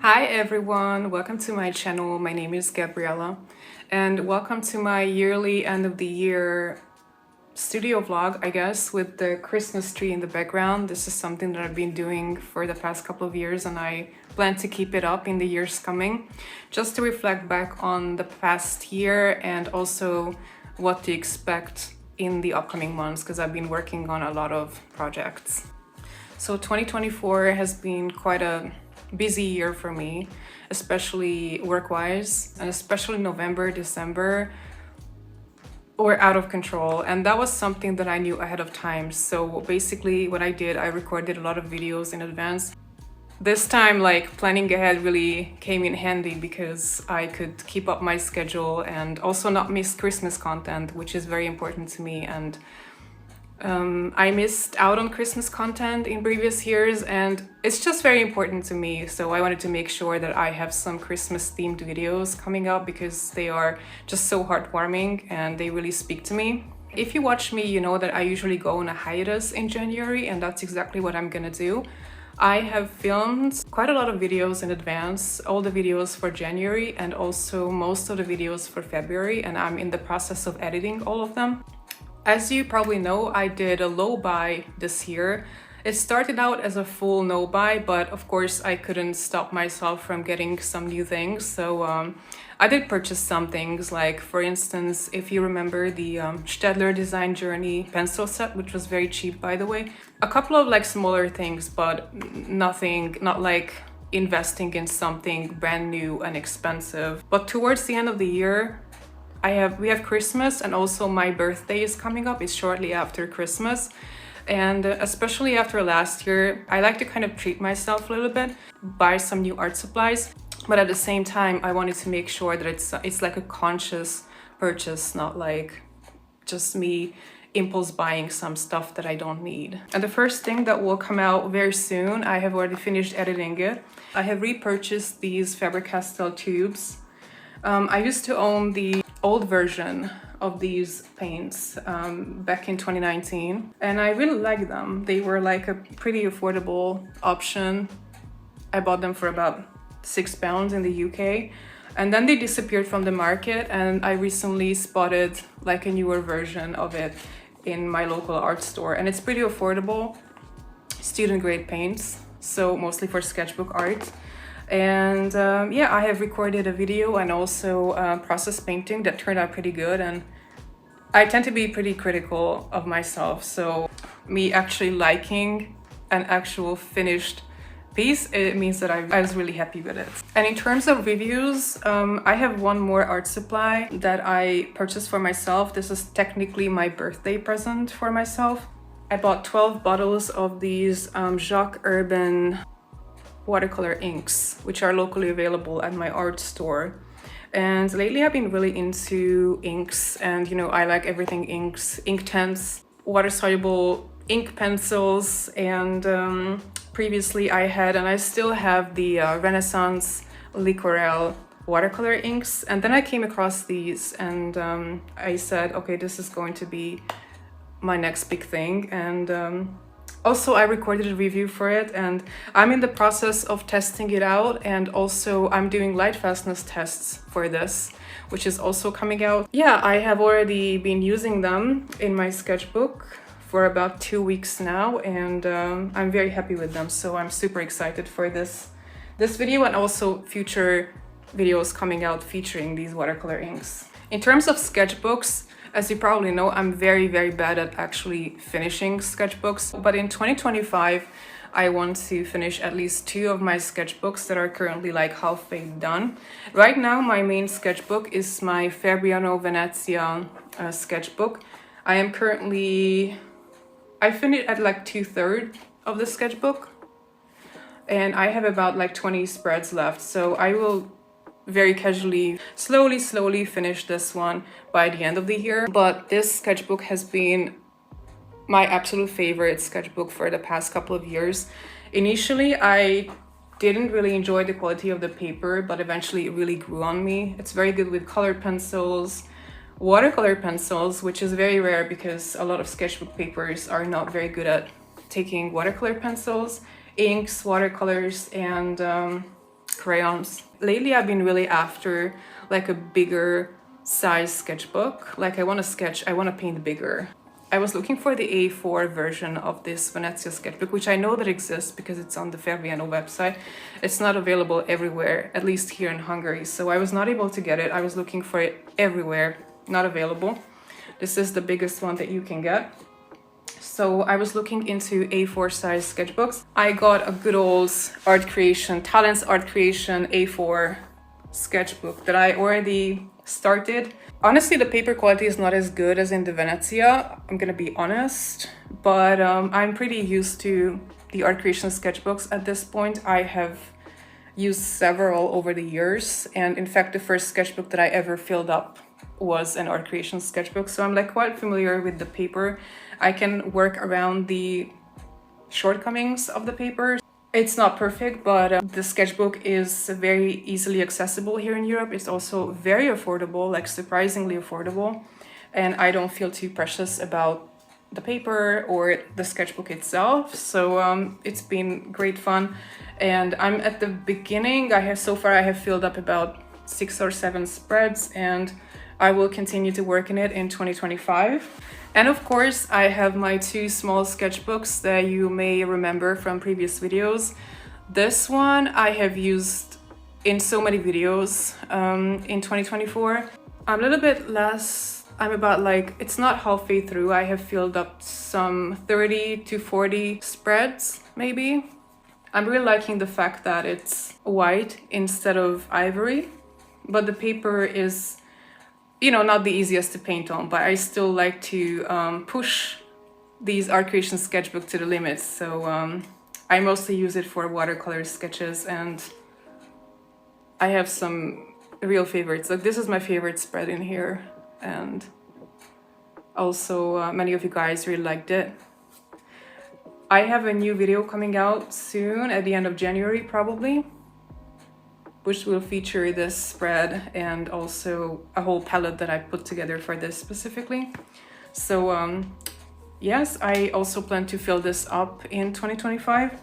Hi everyone, welcome to my channel. My name is Gabriella and welcome to my yearly end of the year studio vlog, I guess, with the Christmas tree in the background. This is something that I've been doing for the past couple of years and I plan to keep it up in the years coming, just to reflect back on the past year and also what to expect in the upcoming months, because I've been working on a lot of projects. So 2024 has been quite a busy year for me, especially work-wise, and especially November, December were out of control, and that was something that I knew ahead of time. So basically what I did, I recorded a lot of videos in advance. This time, like, planning ahead really came in handy because I could keep up my schedule and also not miss Christmas content, which is very important to me. And I missed out on Christmas content in previous years and it's just very important to me. So I wanted to make sure that I have some Christmas themed videos coming up because they are just so heartwarming and they really speak to me. If you watch me, you know that I usually go on a hiatus in January and that's exactly what I'm gonna do. I have filmed quite a lot of videos in advance, all the videos for January and also most of the videos for February, and I'm in the process of editing all of them. As you probably know, I did a low buy this year. It started out as a full no buy, but of course I couldn't stop myself from getting some new things. So I did purchase some things, like for instance, if you remember the Staedtler Design Journey pencil set, which was very cheap, by the way. A couple of like smaller things, but nothing, not like investing in something brand new and expensive. But towards the end of the year, we have Christmas and also my birthday is coming up. It's shortly after Christmas. And especially after last year, I like to kind of treat myself a little bit, buy some new art supplies. But at the same time, I wanted to make sure that it's like a conscious purchase, not like just me impulse buying some stuff that I don't need. And the first thing that will come out very soon, I have already finished editing it. I have repurchased these Faber-Castell tubes. I used to own the old version of these paints back in 2019 and I really like them. They were like a pretty affordable option. I bought them for about £6 in the UK and then they disappeared from the market, and I recently spotted like a newer version of it in my local art store and it's pretty affordable. Student grade paints, so mostly for sketchbook art. And yeah, I have recorded a video and also process painting that turned out pretty good, and I tend to be pretty critical of myself, so me actually liking an actual finished piece, it means that I was really happy with it. And in terms of reviews, I have one more art supply that I purchased for myself. This is technically my birthday present for myself. I bought 12 bottles of these Jacques Urban watercolor inks, which are locally available at my art store. And lately I've been really into inks, and you know, I like everything inks, Inktense, water-soluble ink pencils, and previously I had, and I still have, the Renaissance Liquorel watercolor inks. And then I came across these and I said, okay, this is going to be my next big thing. And also, I recorded a review for it and I'm in the process of testing it out, and also I'm doing light fastness tests for this, which is also coming out. Yeah, I have already been using them in my sketchbook for about 2 weeks now, and I'm very happy with them. So I'm super excited for this video and also future videos coming out featuring these watercolor inks. In terms of sketchbooks, as you probably know, I'm very bad at actually finishing sketchbooks, but in 2025 I want to finish at least 2 of my sketchbooks that are currently like halfway done. Right now my main sketchbook is my Fabriano Venezia sketchbook. I finished at like 2/3 of the sketchbook and I have about like 20 spreads left, so I will very casually, slowly finish this one by the end of the year. But this sketchbook has been my absolute favorite sketchbook for the past couple of years. Initially, I didn't really enjoy the quality of the paper, but eventually it really grew on me. It's very good with colored pencils, watercolor pencils, which is very rare because a lot of sketchbook papers are not very good at taking watercolor pencils, inks, watercolors, and crayons. Lately I've been really after like a bigger size sketchbook. Like I want to paint bigger. I was looking for the A4 version of this Venezia sketchbook, which I know that exists because it's on the Ferviano website. It's not available everywhere, at least here in Hungary. So I was not able to get it. I was looking for it everywhere, not available. This is the biggest one that you can get. So I was looking into A4 size sketchbooks. I got a good old Talents Art Creation A4 sketchbook that I already started. Honestly, the paper quality is not as good as in the Venezia, I'm gonna be honest, but I'm pretty used to the Art Creation sketchbooks at this point. I have used several over the years, and in fact the first sketchbook that I ever filled up was an Art Creation sketchbook, so I'm like quite familiar with the paper. I can work around the shortcomings of the paper. It's not perfect, but the sketchbook is very easily accessible here in Europe. It's also very affordable, like surprisingly affordable, and I don't feel too precious about the paper or the sketchbook itself. So it's been great fun, and I'm at the beginning. I have filled up about 6 or 7 spreads, and I will continue to work in it in 2025. And of course, I have my 2 small sketchbooks that you may remember from previous videos. This one I have used in so many videos in 2024. I'm a little bit less, it's not halfway through. I have filled up some 30 to 40 spreads, maybe. I'm really liking the fact that it's white instead of ivory, but the paper is, not the easiest to paint on, but I still like to push these Art Creation sketchbook to the limits. So I mostly use it for watercolor sketches, and I have some real favorites. Like this is my favorite spread in here, and also many of you guys really liked it. I have a new video coming out soon at the end of January probably, which will feature this spread and also a whole palette that I put together for this specifically. So yes, I also plan to fill this up in 2025.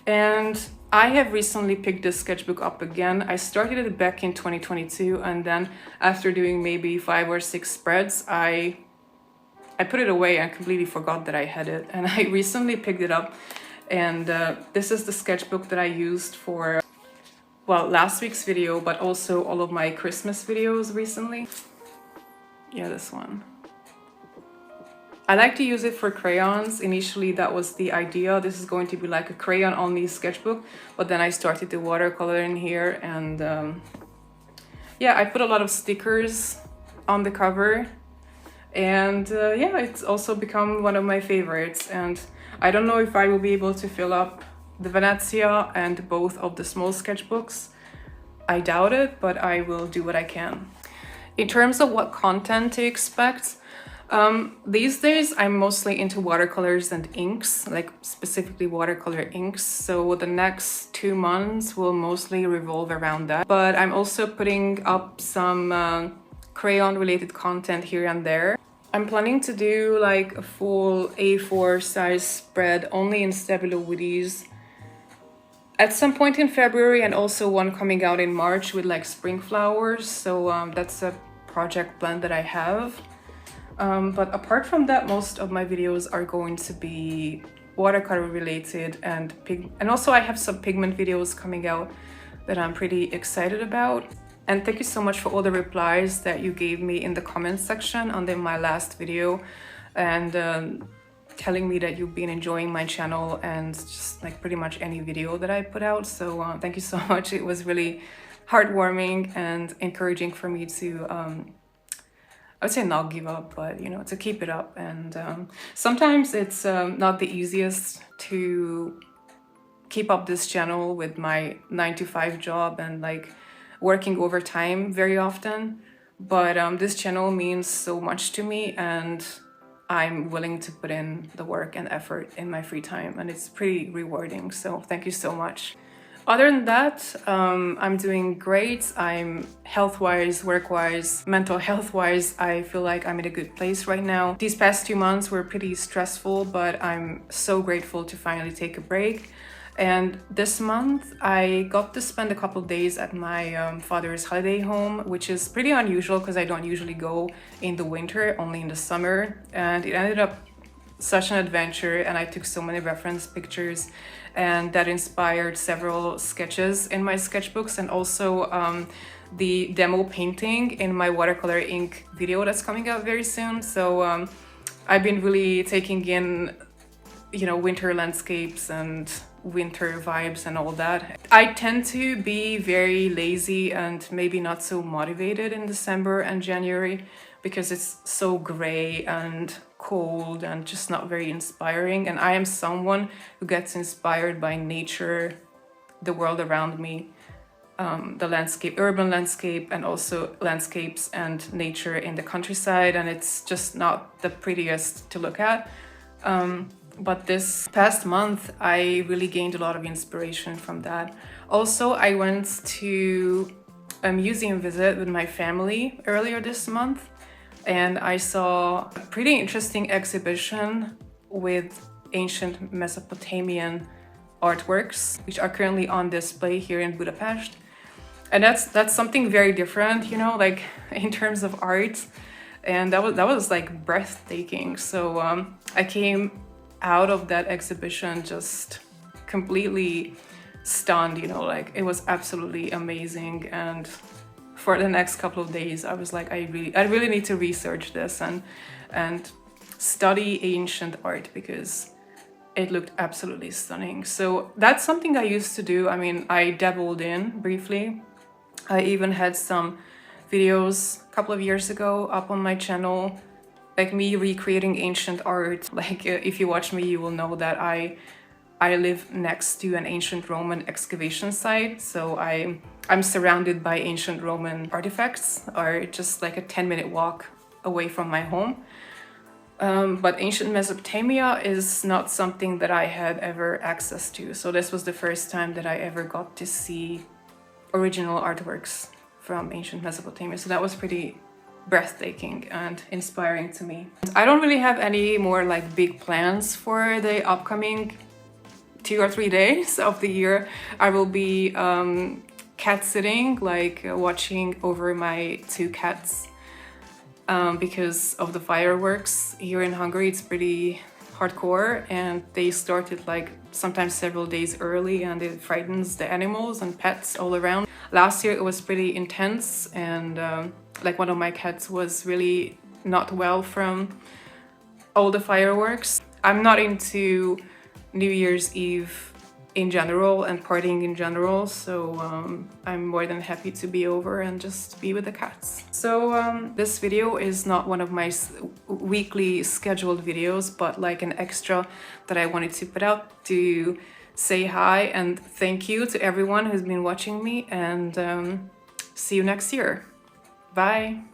And I have recently picked this sketchbook up again. I started it back in 2022, and then after doing maybe 5 or 6 spreads, I put it away and completely forgot that I had it. And I recently picked it up, and this is the sketchbook that I used for last week's video, but also all of my Christmas videos recently. Yeah, this one. I like to use it for crayons. Initially, that was the idea. This is going to be like a crayon-only sketchbook, but then I started to watercolor in here, and yeah, I put a lot of stickers on the cover, and yeah, it's also become one of my favorites. And I don't know if I will be able to fill up the Venezia and both of the small sketchbooks. I doubt it, but I will do what I can. In terms of what content to expect, these days I'm mostly into watercolors and inks, like specifically watercolor inks. So the next 2 months will mostly revolve around that. But I'm also putting up some crayon related content here and there. I'm planning to do like a full A4 size spread only in Stabilo Woodies at some point in February, and also one coming out in March with like spring flowers. So that's a project plan that I have. But apart from that, most of my videos are going to be watercolor related, and also I have some pigment videos coming out that I'm pretty excited about. And thank you so much for all the replies that you gave me in the comments section on my last video, and telling me that you've been enjoying my channel and just like pretty much any video that I put out. So thank you so much. It was really heartwarming and encouraging for me to I would say not give up, but to keep it up. And sometimes it's not the easiest to keep up this channel with my 9-to-5 job and like working overtime very often, but this channel means so much to me, and I'm willing to put in the work and effort in my free time, and it's pretty rewarding. So thank you so much. Other than that, I'm doing great. I'm health-wise, work-wise, mental health-wise, I feel like I'm in a good place right now. These past 2 months were pretty stressful, but I'm so grateful to finally take a break. And this month I got to spend a couple of days at my father's holiday home, which is pretty unusual because I don't usually go in the winter, only in the summer. And it ended up such an adventure, and I took so many reference pictures, and that inspired several sketches in my sketchbooks, and also the demo painting in my watercolor ink video that's coming out very soon. So I've been really taking in, you know, winter landscapes and winter vibes and all that. I tend to be very lazy and maybe not so motivated in December and January because it's so gray and cold and just not very inspiring. And I am someone who gets inspired by nature, the world around me, the landscape, urban landscape, and also landscapes and nature in the countryside. And it's just not the prettiest to look at. But this past month, I really gained a lot of inspiration from that. Also, I went to a museum visit with my family earlier this month, and I saw a pretty interesting exhibition with ancient Mesopotamian artworks, which are currently on display here in Budapest. And that's something very different, you know, like in terms of art. And that was like breathtaking. So I came out of that exhibition just completely stunned, you know, like it was absolutely amazing. And for the next couple of days I was like, I really need to research this and study ancient art because it looked absolutely stunning. So that's something I used to do. I mean, I dabbled in briefly. I even had some videos a couple of years ago up on my channel, like me recreating ancient art. Like if you watch me, you will know that I live next to an ancient Roman excavation site. So I'm surrounded by ancient Roman artifacts, or just like a 10-minute walk away from my home. But ancient Mesopotamia is not something that I had ever access to. So this was the first time that I ever got to see original artworks from ancient Mesopotamia. So that was pretty breathtaking and inspiring to me. I don't really have any more like big plans for the upcoming 2 or 3 days of the year. I will be cat sitting, like watching over my 2 cats because of the fireworks here in Hungary. It's pretty hardcore, and they started like sometimes several days early, and it frightens the animals and pets all around. Last year it was pretty intense, and like one of my cats was really not well from all the fireworks. I'm not into New Year's Eve in general and partying in general, so I'm more than happy to be over and just be with the cats. So this video is not one of my weekly scheduled videos, but like an extra that I wanted to put out to say hi and thank you to everyone who's been watching me, and see you next year. Bye!